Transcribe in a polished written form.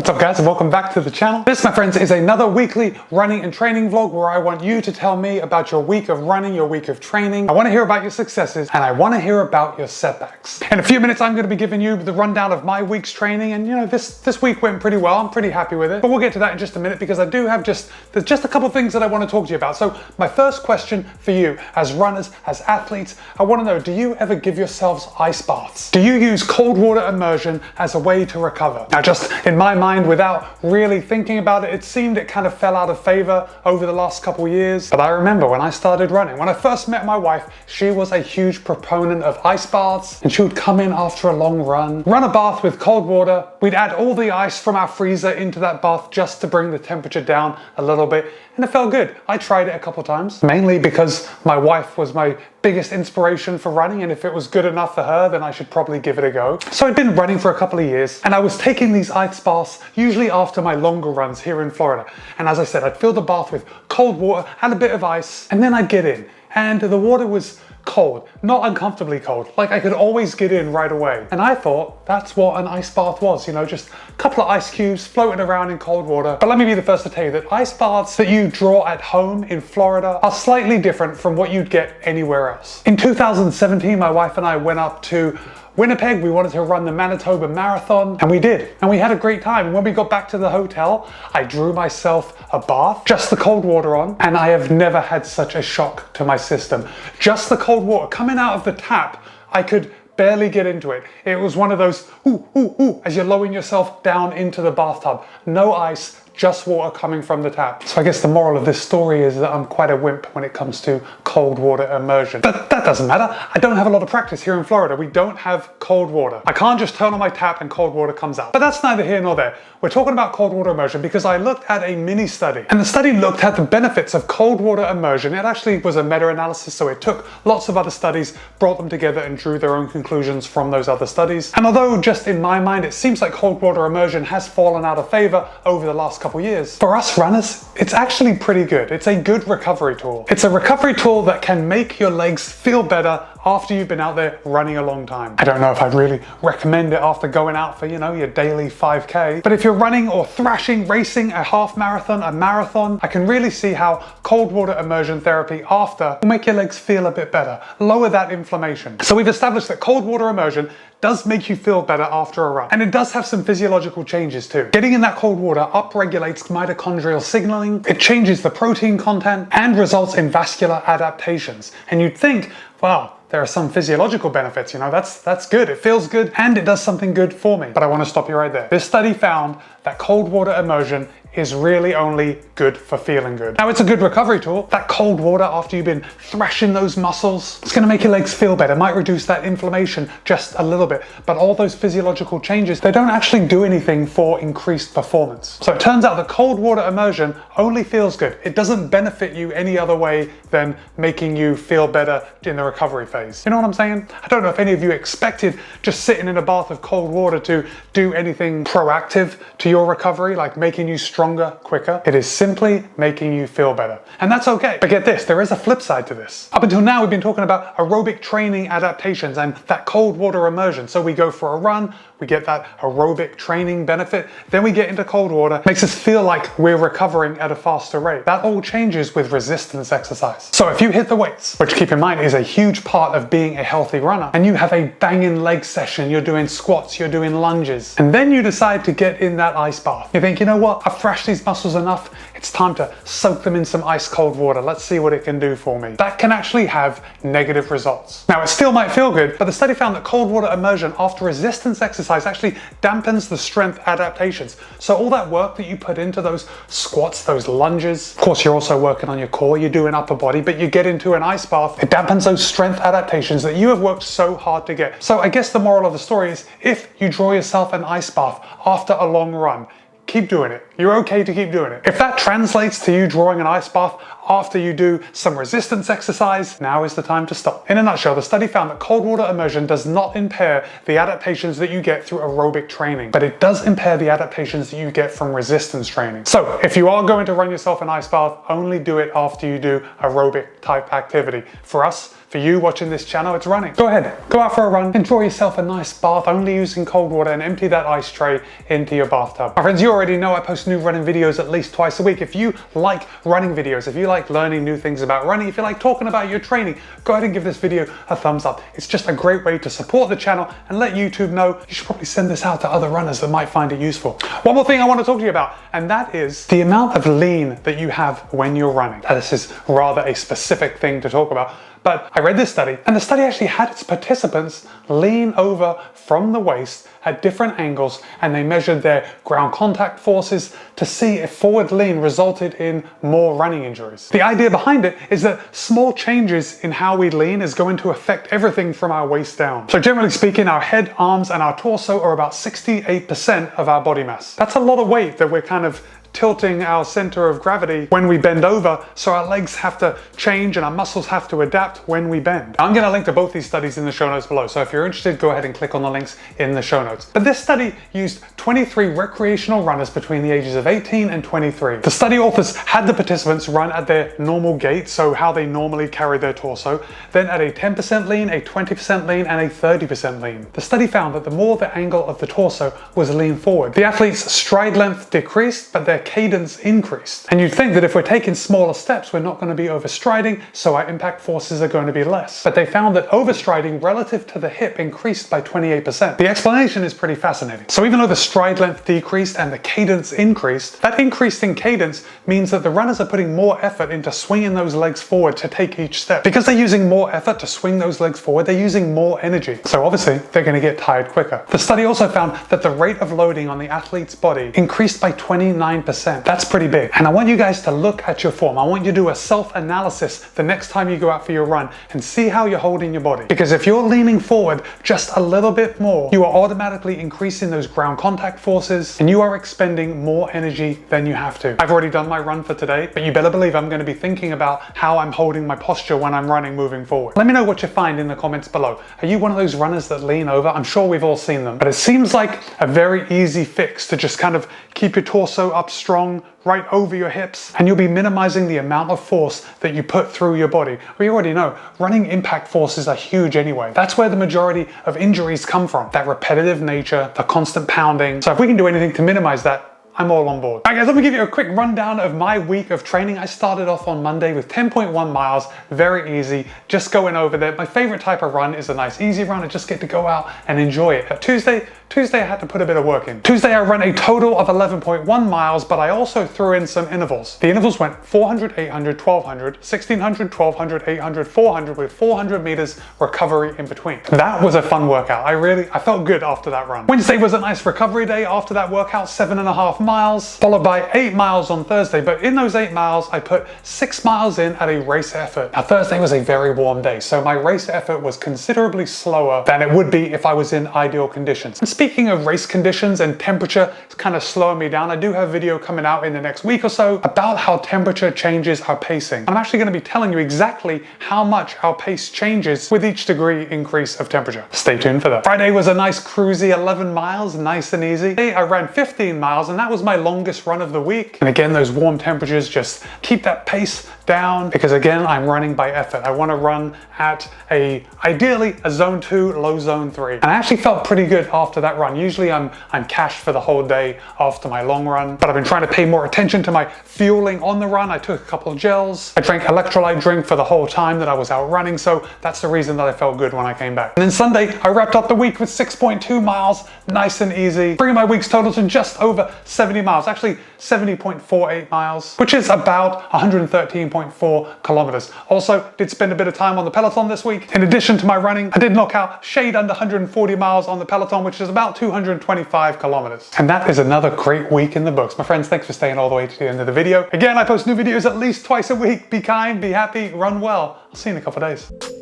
What's up guys, and welcome back to the channel. This, my friends, is another weekly running and training vlog where I want you to tell me about your week of running, your week of training. I want to hear about your successes and I want to hear about your setbacks. In a few minutes, I'm going to be giving you the rundown of my week's training, and you know, this week went pretty well. I'm pretty happy with it, but we'll get to that in just a minute because I do have there's just a couple things that I want to talk to you about. So my first question for you as runners, as athletes, I want to know, do you ever give yourselves ice baths? Do you use cold water immersion as a way to recover? Now, just in my mind, without really thinking about it, it seemed it kind of fell out of favor over the last couple years. But I remember when I started running, when I first met my wife, she was a huge proponent of ice baths, and she would come in after a long run a bath with cold water. We'd add all the ice from our freezer into that bath just to bring the temperature down a little bit, and it felt good. I tried it a couple times, mainly because my wife was my biggest inspiration for running, and if it was good enough for her, then I should probably give it a go. So I'd been running for a couple of years, and I was taking these ice baths usually after my longer runs here in Florida. And as I said, I'd fill the bath with cold water and a bit of ice, and then I'd get in, and the water was cold, not uncomfortably cold, like I could always get in right away. And I thought that's what an ice bath was, you know, just a couple of ice cubes floating around in cold water. But let me be the first to tell you that ice baths that you draw at home in Florida are slightly different from what you'd get anywhere else. In 2017, my wife and I went up to Winnipeg. We wanted to run the Manitoba Marathon, and we did, and we had a great time. And when we got back to the hotel, I drew myself a bath, just the cold water on, and I have never had such a shock to my system. Just the cold water coming out of the tap, I could barely get into it. It was one of those ooh, ooh, ooh, as you're lowering yourself down into the bathtub. No ice, just water coming from the tap. So I guess the moral of this story is that I'm quite a wimp when it comes to cold water immersion. But that doesn't matter. I don't have a lot of practice here in Florida. We don't have cold water. I can't just turn on my tap and cold water comes out. But that's neither here nor there. We're talking about cold water immersion because I looked at a mini study, and the study looked at the benefits of cold water immersion. It actually was a meta-analysis, so it took lots of other studies, brought them together and drew their own conclusions from those other studies. And although just in my mind, it seems like cold water immersion has fallen out of favor over the last couple years, for us runners, it's actually pretty good. It's a good recovery tool. It's a recovery tool that can make your legs feel better after you've been out there running a long time. I don't know if I'd really recommend it after going out for, you know, your daily 5K, but if you're running or thrashing, racing a half marathon, a marathon, I can really see how cold water immersion therapy after will make your legs feel a bit better, lower that inflammation. So we've established that cold water immersion does make you feel better after a run. And it does have some physiological changes too. Getting in that cold water upregulates mitochondrial signaling, it changes the protein content, and results in vascular adaptations. And you'd think, wow, there are some physiological benefits, you know, that's good, it feels good, and it does something good for me. But I want to stop you right there. This study found that cold water immersion is really only good for feeling good. Now, it's a good recovery tool. That cold water after you've been thrashing those muscles, it's gonna make your legs feel better, might reduce that inflammation just a little bit, but all those physiological changes, they don't actually do anything for increased performance. So it turns out that cold water immersion only feels good. It doesn't benefit you any other way than making you feel better in the recovery phase. You know what I'm saying? I don't know if any of you expected just sitting in a bath of cold water to do anything proactive to your recovery, like making you stronger quicker. It is simply making you feel better. And that's okay. But get this, there is a flip side to this. Up until now, we've been talking about aerobic training adaptations and that cold water immersion. So we go for a run, we get that aerobic training benefit, then we get into cold water, makes us feel like we're recovering at a faster rate. That all changes with resistance exercise. So if you hit the weights, which keep in mind is a huge part of being a healthy runner, and you have a banging leg session, you're doing squats, you're doing lunges, and then you decide to get in that ice bath. You think, you know what, I've thrashed these muscles enough, it's time to soak them in some ice cold water. Let's see what it can do for me. That can actually have negative results. Now, it still might feel good, but the study found that cold water immersion after resistance exercise actually dampens the strength adaptations. So all that work that you put into those squats, those lunges, of course, you're also working on your core, you're doing upper body, but you get into an ice bath, it dampens those strength adaptations that you have worked so hard to get. So I guess the moral of the story is, if you draw yourself an ice bath after a long run, keep doing it. You're okay to keep doing it. If that translates to you drawing an ice bath after you do some resistance exercise, now is the time to stop. In a nutshell, the study found that cold water immersion does not impair the adaptations that you get through aerobic training, but it does impair the adaptations that you get from resistance training. So if you are going to run yourself an ice bath, only do it after you do aerobic type activity. For us, For you watching this channel, it's running. Go ahead, go out for a run, enjoy yourself a nice bath, only using cold water, and empty that ice tray into your bathtub. My friends, you already know I post new running videos at least twice a week. If you like running videos, if you like learning new things about running, if you like talking about your training, go ahead and give this video a thumbs up. It's just a great way to support the channel and let YouTube know. You should probably send this out to other runners that might find it useful. One more thing I want to talk to you about, and that is the amount of lean that you have when you're running. Now, this is rather a specific thing to talk about, but I read this study, and the study actually had its participants lean over from the waist at different angles, and they measured their ground contact forces to see if forward lean resulted in more running injuries. The idea behind it is that small changes in how we lean is going to affect everything from our waist down. So generally speaking, our head, arms, and our torso are about 68% of our body mass. That's a lot of weight that we're kind of tilting our center of gravity when we bend over, so our legs have to change and our muscles have to adapt when we bend. I'm going to link to both these studies in the show notes below, so if you're interested, go ahead and click on the links in the show notes. But this study used 23 recreational runners between the ages of 18 and 23. The study authors had the participants run at their normal gait, so how they normally carry their torso, then at a 10% lean, a 20% lean, and a 30% lean. The study found that the more the angle of the torso was leaned forward, the athlete's stride length decreased, but their cadence increased. And you'd think that if we're taking smaller steps, we're not going to be overstriding, so our impact forces are going to be less. But they found that overstriding relative to the hip increased by 28%. The explanation is pretty fascinating. So even though the stride length decreased and the cadence increased, that increase in cadence means that the runners are putting more effort into swinging those legs forward to take each step. Because they're using more effort to swing those legs forward, they're using more energy. So obviously, they're going to get tired quicker. The study also found that the rate of loading on the athlete's body increased by 29%. That's pretty big. And I want you guys to look at your form. I want you to do a self-analysis the next time you go out for your run and see how you're holding your body. Because if you're leaning forward just a little bit more, you are automatically increasing those ground contact forces and you are expending more energy than you have to. I've already done my run for today, but you better believe I'm going to be thinking about how I'm holding my posture when I'm running moving forward. Let me know what you find in the comments below. Are you one of those runners that lean over? I'm sure we've all seen them, but it seems like a very easy fix to just kind of keep your torso up strong, right over your hips, and you'll be minimizing the amount of force that you put through your body. We already know running impact forces are huge anyway. That's where the majority of injuries come from, that repetitive nature, the constant pounding. So if we can do anything to minimize that, I'm all on board. All right guys, let me give you a quick rundown of my week of training. I started off on Monday with 10.1 miles, very easy, just going over there. My favorite type of run is a nice easy run. I just get to go out and enjoy it. But Tuesday I had to put a bit of work in. Tuesday I ran a total of 11.1 miles, but I also threw in some intervals. The intervals went 400, 800, 1200, 1600, 1200, 800, 400 with 400 meters recovery in between. That was a fun workout. I felt good after that run. Wednesday was a nice recovery day after that workout, 7.5 miles, followed by 8 miles on Thursday. But in those 8 miles, I put 6 miles in at a race effort. Now Thursday was a very warm day, so my race effort was considerably slower than it would be if I was in ideal conditions. And speaking of race conditions and temperature, it's kind of slowing me down. I do have a video coming out in the next week or so about how temperature changes our pacing. I'm actually going to be telling you exactly how much our pace changes with each degree increase of temperature. Stay tuned for that. Friday was a nice cruisy 11 miles, nice and easy. Today I ran 15 miles and that was my longest run of the week. And again, those warm temperatures just keep that pace down because again, I'm running by effort. I want to run at ideally a zone 2, low zone 3. And I actually felt pretty good after that run. Usually I'm cashed for the whole day after my long run, but I've been trying to pay more attention to my fueling on the run. I took a couple of gels. I drank electrolyte drink for the whole time that I was out running. So that's the reason that I felt good when I came back. And then Sunday, I wrapped up the week with 6.2 miles, nice and easy, bringing my week's total to just over 70 miles, actually 70.48 miles, which is about 113.4 kilometers. Also, did spend a bit of time on the Peloton this week. In addition to my running, I did knock out shade under 140 miles on the Peloton, which is about 225 kilometers. And that is another great week in the books. My friends, thanks for staying all the way to the end of the video. Again, I post new videos at least twice a week. Be kind, be happy, run well. I'll see you in a couple of days.